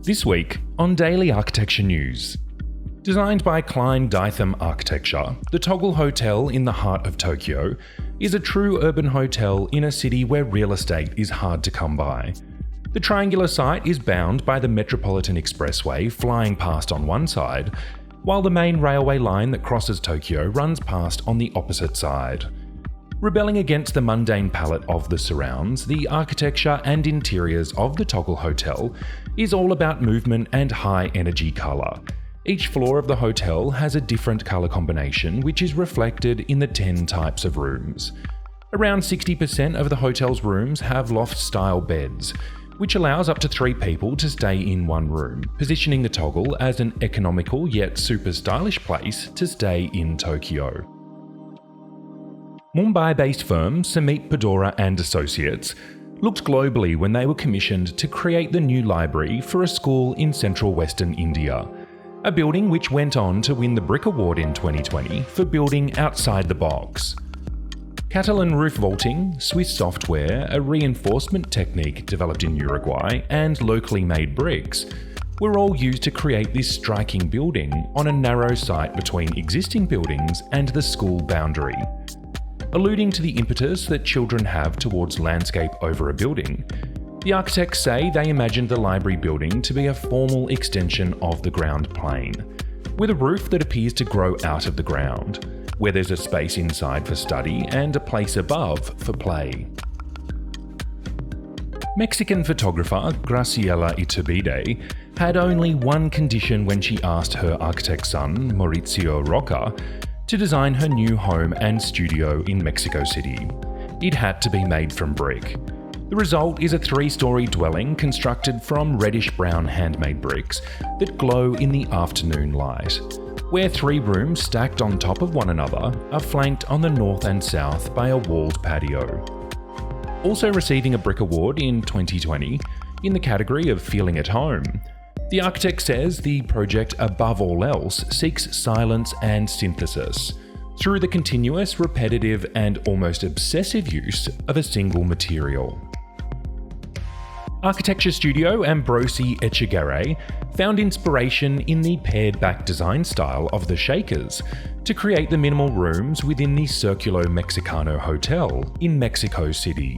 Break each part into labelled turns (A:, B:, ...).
A: This week on Daily Architecture News. Designed by Klein Dytham Architecture, the Toggle Hotel in the heart of Tokyo is a true urban hotel in a city where real estate is hard to come by. The triangular site is bound by the Metropolitan Expressway flying past on one side, while the main railway line that crosses Tokyo runs past on the opposite side. Rebelling against the mundane palette of the surrounds, the architecture and interiors of the Toggle Hotel is all about movement and high-energy colour. Each floor of the hotel has a different colour combination which is reflected in the 10 types of rooms. Around 60% of the hotel's rooms have loft-style beds, which allows up to 3 people to stay in one room, positioning the Toggle as an economical yet super stylish place to stay in Tokyo. Mumbai-based firm Iturbide and Associates looked globally when they were commissioned to create the new library for a school in central western India, a building which went on to win the Brick Award in 2020 for building outside the box. Catalan roof vaulting, Swiss software, a reinforcement technique developed in Uruguay, and locally made bricks were all used to create this striking building on a narrow site between existing buildings and the school boundary. Alluding to the impetus that children have towards landscape over a building, the architects say they imagined the library building to be a formal extension of the ground plane, with a roof that appears to grow out of the ground, where there's a space inside for study and a place above for play. Mexican photographer Graciela Iturbide had only one condition when she asked her architect son, Mauricio Roca, to design her new home and studio in Mexico City. It had to be made from brick. The result is a 3-story dwelling constructed from reddish-brown handmade bricks that glow in the afternoon light, where 3 rooms stacked on top of one another are flanked on the north and south by a walled patio. Also receiving a Brick Award in 2020 in the category of feeling at home, the architect says the project above all else seeks silence and synthesis through the continuous, repetitive and almost obsessive use of a single material. Architecture studio Ambrosi Echegaray found inspiration in the pared-back design style of the Shakers to create the minimal rooms within the Círculo Mexicano hotel in Mexico City.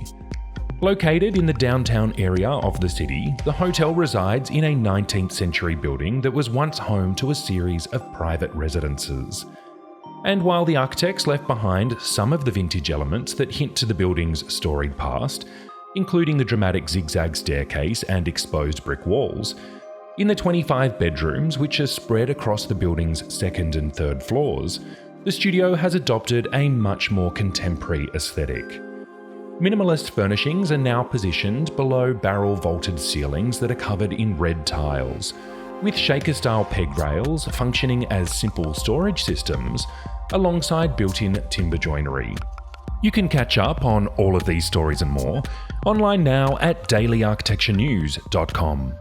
A: Located in the downtown area of the city, the hotel resides in a 19th century building that was once home to a series of private residences. And while the architects left behind some of the vintage elements that hint to the building's storied past, including the dramatic zigzag staircase and exposed brick walls, in the 25 bedrooms which are spread across the building's 2nd and 3rd floors, the studio has adopted a much more contemporary aesthetic. Minimalist furnishings are now positioned below barrel-vaulted ceilings that are covered in red tiles, with shaker-style peg rails functioning as simple storage systems alongside built-in timber joinery. You can catch up on all of these stories and more online now at dailyarchitecturenews.com.